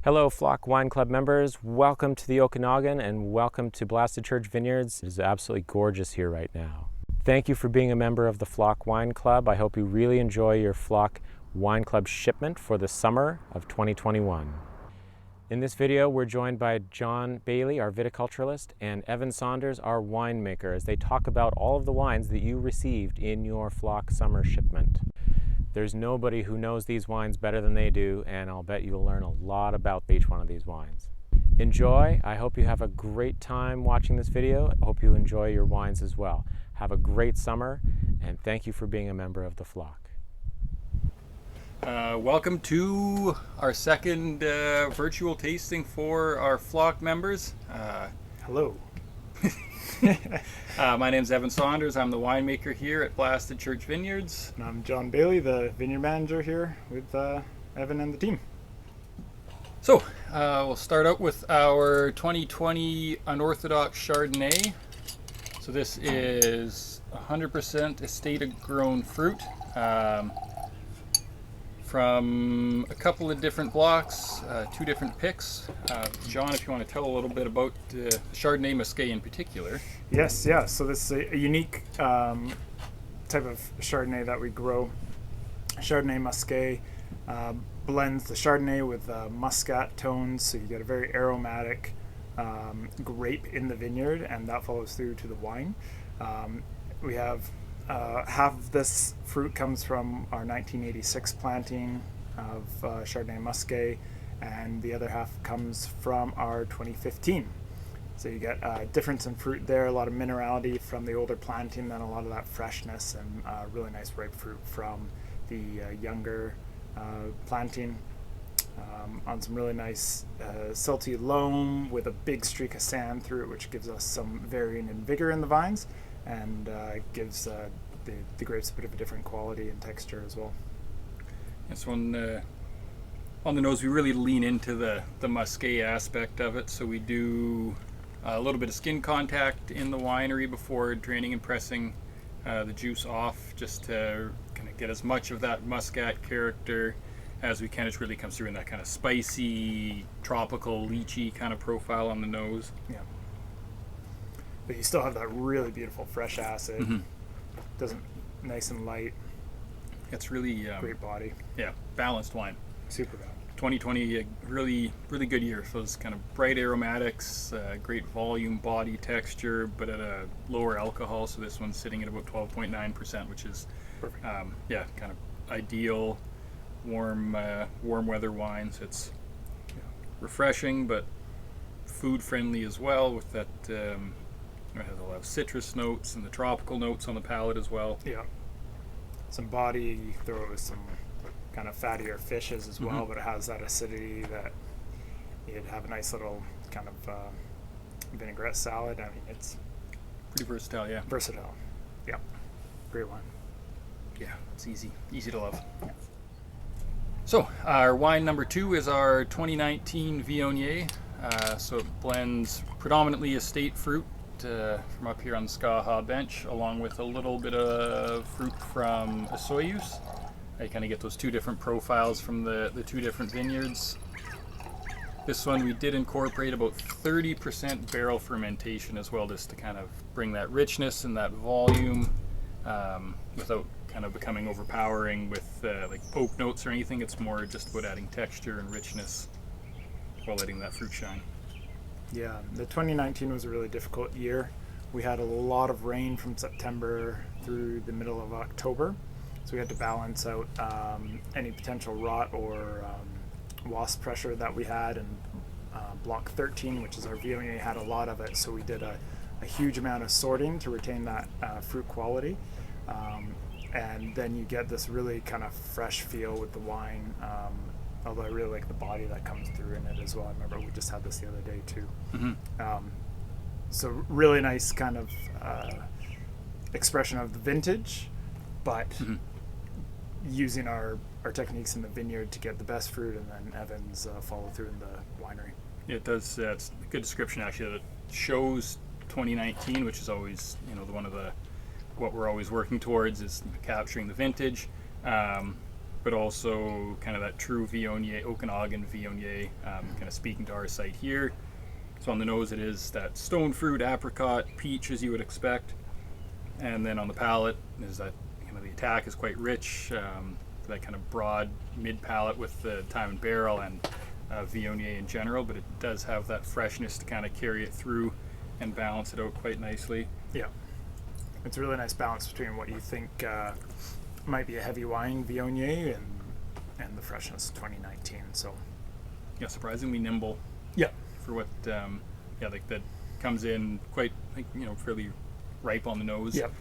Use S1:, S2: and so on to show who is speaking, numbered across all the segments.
S1: Hello, Flock Wine Club members. Welcome to the Okanagan and welcome to Blasted Church Vineyards. It is absolutely gorgeous here right now. Thank you for being a member of the Flock Wine Club. I hope you really enjoy your Flock Wine Club shipment for the summer of 2021. In this video, we're joined by Bayley, our viticulturalist, and Evan Saunders, our winemaker, as they talk about all of the wines that you received in your Flock summer shipment. There's nobody who knows these wines better than they do, and I'll bet you'll learn a lot about each one of these wines. Enjoy. I hope you have a great time watching this video. I hope you enjoy your wines as well. Have a great summer, and thank you for being a member of the Flock.
S2: Welcome to our second virtual tasting for our Flock members.
S3: Hello.
S2: My name's Evan Saunders. I'm the winemaker here at Blasted Church Vineyards.
S3: And I'm Bayley, the vineyard manager here with Evan and the team.
S2: So, we'll start out with our 2020 Unorthodox Chardonnay. So this is 100% estate-grown fruit from a couple of different blocks, 2 different picks. John, if you want to tell a little bit about Chardonnay Muscat in particular.
S3: Yes, yeah. So this is a unique type of Chardonnay that we grow. Chardonnay Muscat blends the Chardonnay with Muscat tones, so you get a very aromatic grape in the vineyard, and that follows through to the wine. We have half of this fruit comes from our 1986 planting of Chardonnay Muscat, and the other half comes from our 2015. So you get a difference in fruit there, a lot of minerality from the older planting, then a lot of that freshness and really nice ripe fruit from the younger planting. On some really nice silty loam with a big streak of sand through it, which gives us some varying in vigor in the vines, and gives the grapes a bit of a different quality and texture as well.
S2: This one, on the nose, we really lean into the Muscat aspect of it. So we do a little bit of skin contact in the winery before draining and pressing the juice off, just to kind of get as much of that Muscat character as we can. It really comes through in that kind of spicy, tropical, lychee kind of profile on the nose.
S3: Yeah. But you still have that really beautiful fresh acid.
S2: Mm-hmm.
S3: Doesn't nice and light.
S2: It's really
S3: great body.
S2: Yeah, balanced wine.
S3: Super balanced.
S2: 2020, a really good year. So it's kind of bright aromatics, great volume, body, texture, but at a lower alcohol. So this one's sitting at about 12.9%, which is
S3: perfect.
S2: Yeah, kind of ideal warm weather wines. It's refreshing, but food friendly as well, with that. It has a lot of citrus notes and the tropical notes on the palate as well.
S3: Yeah. Some body, you can throw it with some kind of fattier fishes as well, but it has that acidity that you'd have a nice little kind of vinaigrette salad. I mean, it's
S2: pretty versatile, yeah.
S3: Versatile. Yeah. Great wine.
S2: Yeah, it's easy to love. Yeah. So, our wine number 2 is our 2019 Viognier. So it blends predominantly estate fruit from up here on the Skaha bench, along with a little bit of fruit from Osoyoos. You kind of get those 2 different profiles from the 2 different vineyards. This one we did incorporate about 30% barrel fermentation as well, just to kind of bring that richness and that volume without kind of becoming overpowering with like oak notes or anything. It's more just about adding texture and richness while letting that fruit shine.
S3: Yeah, the 2019 was a really difficult year. We had a lot of rain from September through the middle of October, so we had to balance out any potential rot or wasp pressure that we had, and block 13, which is our Viognier, had a lot of it, so we did a huge amount of sorting to retain that fruit quality, and then you get this really kind of fresh feel with the wine. Although I really like the body that comes through in it as well. I remember we just had this the other day too. Mm-hmm. So really nice kind of expression of the vintage, but using our techniques in the vineyard to get the best fruit, and then Evan's follow through in the winery.
S2: It does. It's a good description actually. That shows 2019, which is always what we're always working towards is capturing the vintage. but also kind of that true Viognier, Okanagan Viognier, kind of speaking to our site here. So on the nose it is that stone fruit, apricot, peach as you would expect. And then on the palate is that kind of the attack is quite rich, that kind of broad mid palate with the time and barrel and Viognier in general, but it does have that freshness to kind of carry it through and balance it out quite nicely.
S3: Yeah. It's a really nice balance between what you think might be a heavy wine Viognier and the freshness of 2019. So
S2: yeah, surprisingly nimble.
S3: Yeah.
S2: For what like that comes in quite fairly ripe on the nose.
S3: Yep.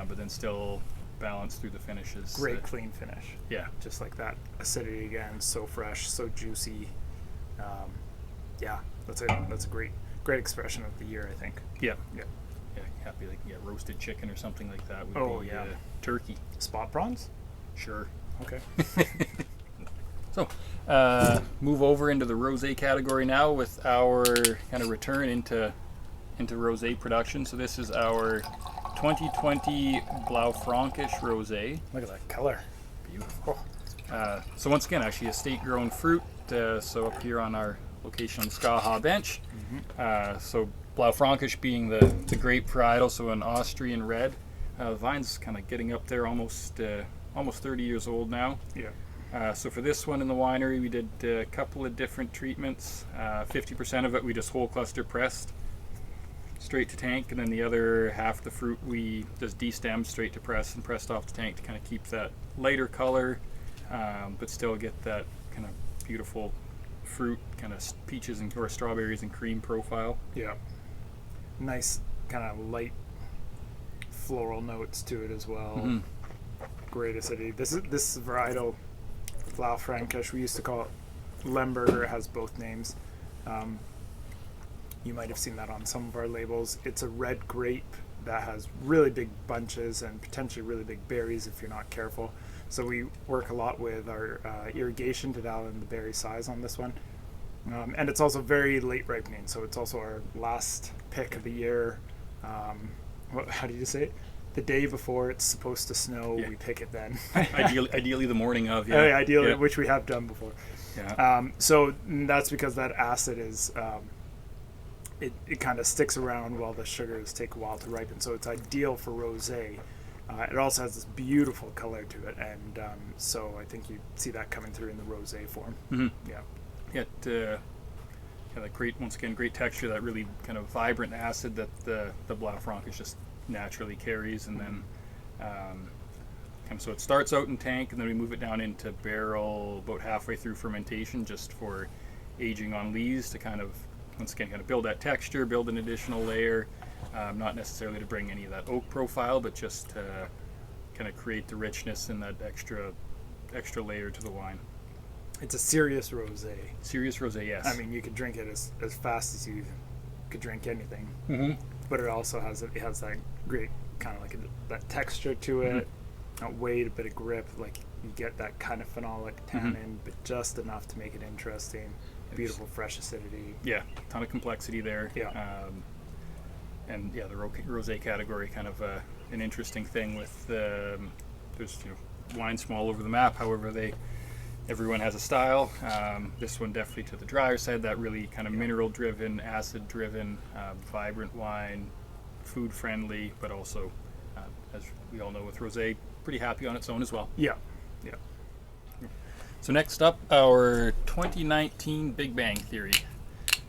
S2: But then still balanced through the finishes.
S3: Great clean finish.
S2: Yeah.
S3: Just like that acidity again, so fresh, so juicy. That's a great expression of the year, I think.
S2: Yeah. Yeah. Yeah, happy roasted chicken or something like that would be turkey.
S3: Spot prawns?
S2: Sure.
S3: Okay.
S2: So, move over into the rosé category now with our kind of return into rosé production. So this is our 2020 Blaufränkisch rosé.
S3: Look at that color.
S2: Beautiful. So once again, actually a state-grown fruit. So up here on our location on the Skaha bench. Mm-hmm. So Blaufränkisch being the grape varietal, so an Austrian red. The vine's kind of getting up there, almost 30 years old now.
S3: Yeah.
S2: So for this one in the winery, we did a couple of different treatments. 50% of it we just whole cluster pressed straight to tank, and then the other half of the fruit we just destemmed straight to press and pressed off the tank to kind of keep that lighter color, but still get that kind of beautiful fruit, kind of peaches or strawberries and cream profile.
S3: Yeah. Nice kind of light floral notes to it as well.
S2: Mm-hmm.
S3: Great acidity. This varietal Blaufränkisch, we used to call it Lemberger. It has both names. You might have seen that on some of our labels. It's a red grape that has really big bunches and potentially really big berries if you're not careful. So we work a lot with our irrigation to dial in the berry size on this one. And it's also very late ripening, so it's also our last pick of the year. How do you say it? The day before it's supposed to snow, we pick it then.
S2: ideally the morning of,
S3: ideally, which we have done before.
S2: Yeah.
S3: So that's because that acid is, it kind of sticks around while the sugars take a while to ripen. So it's ideal for rosé. It also has this beautiful color to it, and so I think you see that coming through in the rosé form.
S2: Mm-hmm.
S3: Yeah.
S2: That great, once again, great texture, that really kind of vibrant acid that the Blaufränkisch just naturally carries, and then so it starts out in tank, and then we move it down into barrel about halfway through fermentation, just for aging on lees to kind of, once again, kind of build that texture, build an additional layer, not necessarily to bring any of that oak profile, but just to kind of create the richness and that extra layer to the wine.
S3: It's a serious rosé.
S2: Serious rosé, yes.
S3: I mean, you could drink it as fast as you could drink anything.
S2: Mm-hmm.
S3: But it also has that great kind of like that texture to it, not weight, a bit of grip. Like you get that kind of phenolic tannin, but just enough to make it interesting. Beautiful, fresh acidity.
S2: Yeah, ton of complexity there.
S3: Yeah.
S2: And the rosé category, kind of an interesting thing with there's wines from all over the map. However, everyone has a style. This one definitely to the drier side, that really kind of mineral-driven, acid-driven, vibrant wine, food-friendly, but also, as we all know with rosé, pretty happy on its own as well.
S3: Yeah.
S2: So next up, our 2019 Big Bang Theory.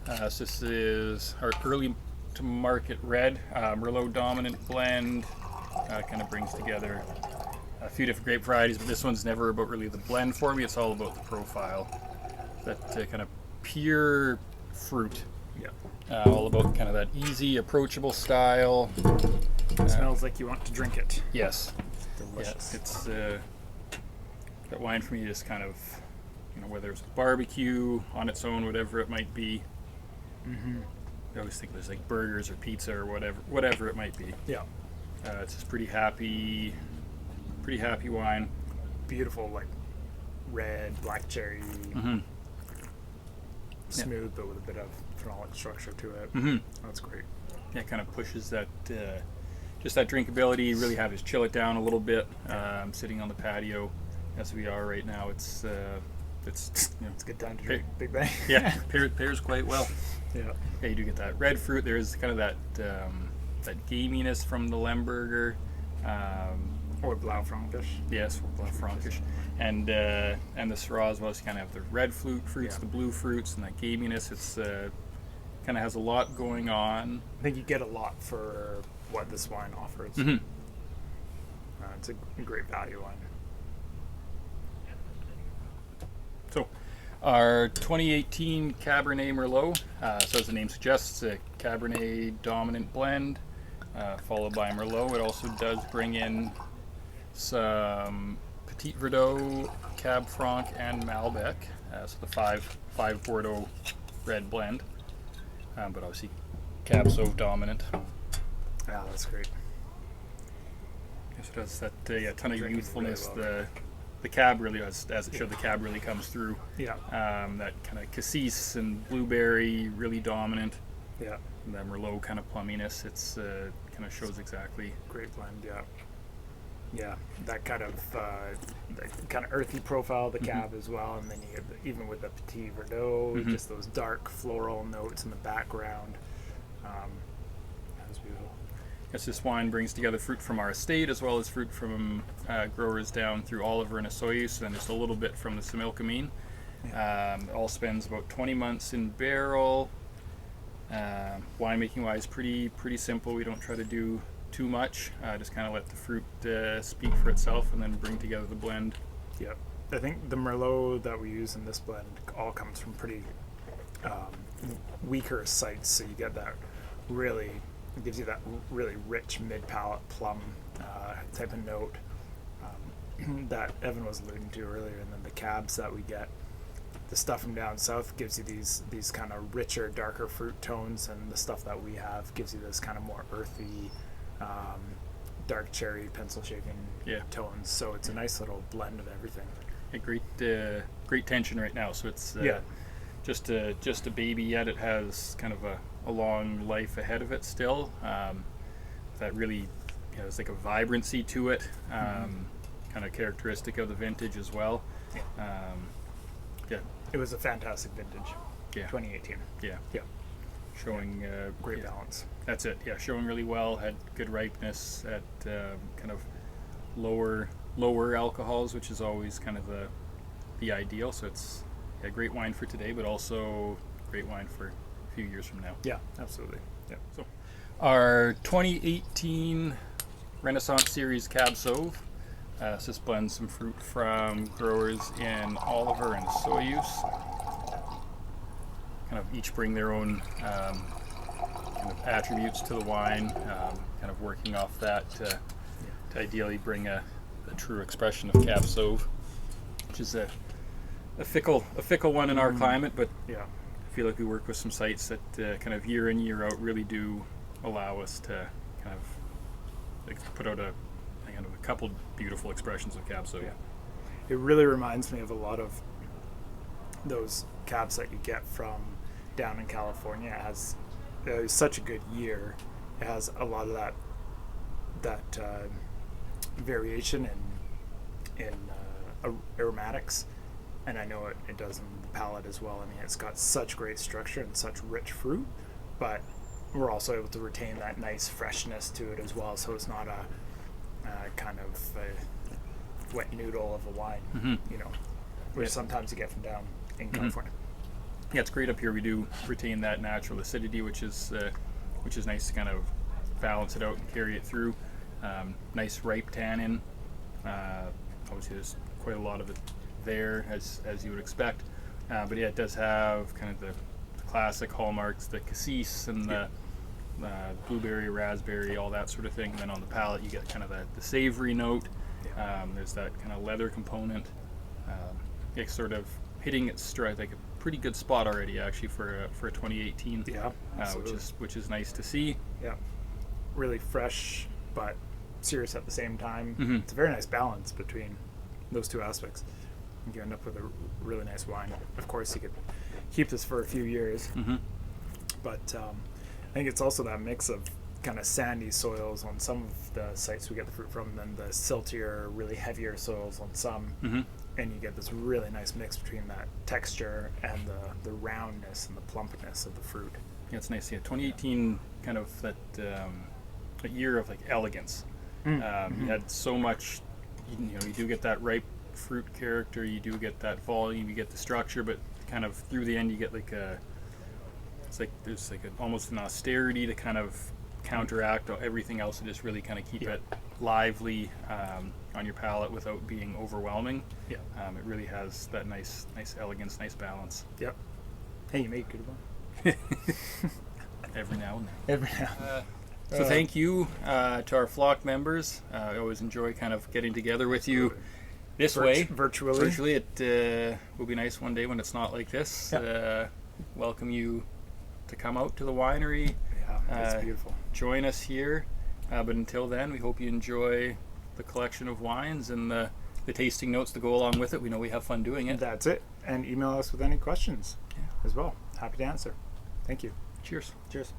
S2: So this is our early-to-market red, Merlot dominant blend. Kind of brings together a few different grape varieties, but this one's never about really the blend for me. It's all about the profile. That kind of pure fruit.
S3: Yeah.
S2: All about kind of that easy, approachable style.
S3: It smells like you want to drink it.
S2: Yes.
S3: Delicious.
S2: Yeah, it's that wine for me is kind of, whether it's barbecue on its own, whatever it might be.
S3: Mm-hmm.
S2: I always think there's like burgers or pizza or whatever it might be.
S3: Yeah.
S2: It's just pretty happy wine.
S3: Beautiful, like red, black cherry.
S2: Mm-hmm.
S3: Smooth, but with a bit of phenolic structure to it.
S2: Mm-hmm.
S3: That's great.
S2: Yeah, it kind of pushes that, just that drinkability. Really have to chill it down a little bit. Sitting on the patio, as we are right now, it's
S3: It's a good time to drink Big Bang.
S2: yeah, pairs quite well.
S3: Yeah.
S2: Yeah, you do get that red fruit. There's kind of that gaminess from the Lemberger.
S3: Or Blaufränkisch.
S2: Yes, Blaufränkisch. And the Syrah as well. So you kind of have the red fruits, the blue fruits, and that gaminess. It's kind of has a lot going on.
S3: I think you get a lot for what this wine offers.
S2: Mm-hmm.
S3: It's a great value wine.
S2: So, our 2018 Cabernet Merlot, so as the name suggests, a Cabernet dominant blend, followed by Merlot. It also does bring in some Petit Verdot, Cab Franc, and Malbec, so the five Bordeaux red blend, but obviously Cab Sauv dominant.
S3: Yeah, that's great.
S2: Yes, it has that ton of
S3: Drinking
S2: youthfulness.
S3: really well,
S2: The cab really, as it showed, the cab really comes through.
S3: Yeah.
S2: That kind of cassis and blueberry really dominant.
S3: Yeah.
S2: And that Merlot kind of plumminess. It's kind of shows exactly.
S3: Great blend. Yeah. Yeah. That kind of earthy profile of the cab as well, and then you get even with the Petit Verdot, just those dark floral notes in the background. That was beautiful.
S2: Yes, this wine brings together fruit from our estate as well as fruit from growers down through Oliver and Osoyoos, and just a little bit from the Similkameen. It all spends about 20 months in barrel. Winemaking wise, pretty simple. We don't try to do too much. Just kind of let the fruit speak for itself, and then bring together the blend.
S3: Yep. I think the Merlot that we use in this blend all comes from pretty weaker sites, so you get that really. It gives you that really rich mid-palate plum type of note that Evan was alluding to earlier, and then the cabs that we get, the stuff from down south gives you these kind of richer, darker fruit tones, and the stuff that we have gives you this kind of more earthy, dark cherry, pencil shaking tones. So it's a nice little blend of everything.
S2: A great tension right now. So it's just a baby yet. It has kind of a long life ahead of it still. That really there's like a vibrancy to it, kind of characteristic of the vintage as well.
S3: It was a fantastic vintage. 2018.
S2: Yeah. Showing
S3: great balance.
S2: That's it. Yeah, showing really well. Had good ripeness at kind of lower alcohols, which is always kind of the ideal. So it's a great wine for today, but also great wine for a few years from now.
S3: Yeah, absolutely. Yeah.
S2: So our 2018 Renaissance Series Cab Sauv. So this blends some fruit from growers in Oliver and Soyuz. Kind of each bring their own kind of attributes to the wine, kind of working off that to ideally bring a true expression of Cab Sauv, which is a fickle one in our climate, but I feel like we work with some sites that kind of year in year out really do allow us to kind of put out a couple beautiful expressions of Cab Sauv.
S3: Yeah. It really reminds me of a lot of those cabs that you get from down in California. It was such a good year. It has a lot of that variation in aromatics, and I know it does in the palate as well. I mean, it's got such great structure and such rich fruit, but we're also able to retain that nice freshness to it as well, so it's not a kind of wet noodle of a wine, which sometimes you get from down in California.
S2: Yeah, it's great up here. We do retain that natural acidity, which is nice to kind of balance it out and carry it through. Nice ripe tannin. Obviously, there's quite a lot of it there, as you would expect. But yeah, it does have kind of the classic hallmarks, the cassis and the blueberry, raspberry, all that sort of thing. And then on the palate, you get kind of the savory note. There's that kind of leather component. It's sort of hitting its stride, like a pretty good spot already, actually, for a 2018.
S3: Yeah,
S2: which is nice to see.
S3: Yeah, really fresh, but serious at the same time. It's a very nice balance between those two aspects. You end up with a really nice wine. Of course, you could keep this for a few years, but I think it's also that mix of kind of sandy soils on some of the sites we get the fruit from, than the siltier, really heavier soils on some.
S2: Mm-hmm.
S3: And you get this really nice mix between that texture and the roundness and the plumpness of the fruit.
S2: Yeah, it's nice. Yeah, 2018 kind of that a year of like elegance. You had so much. You do get that ripe fruit character. You do get that volume. You get the structure, but kind of through the end, you get like it's like there's like almost an austerity to kind of counteract everything else, and just really kind of keep it lively on your palate without being overwhelming.
S3: Yeah.
S2: It really has that nice elegance, nice balance.
S3: Yep. Hey, you made a good one.
S2: Every now and then.
S3: Every now.
S2: So thank you to our flock members. I always enjoy kind of getting together with you this way.
S3: Virtually.
S2: It will be nice one day when it's not like this.
S3: Yep.
S2: Welcome you to come out to the winery.
S3: Yeah, it's beautiful.
S2: Join us here. But until then, we hope you enjoy the collection of wines and the tasting notes to go along with it. We know we have fun doing it.
S3: That's it. And email us with any questions as well. Happy to answer. Thank you.
S2: Cheers.
S3: Cheers.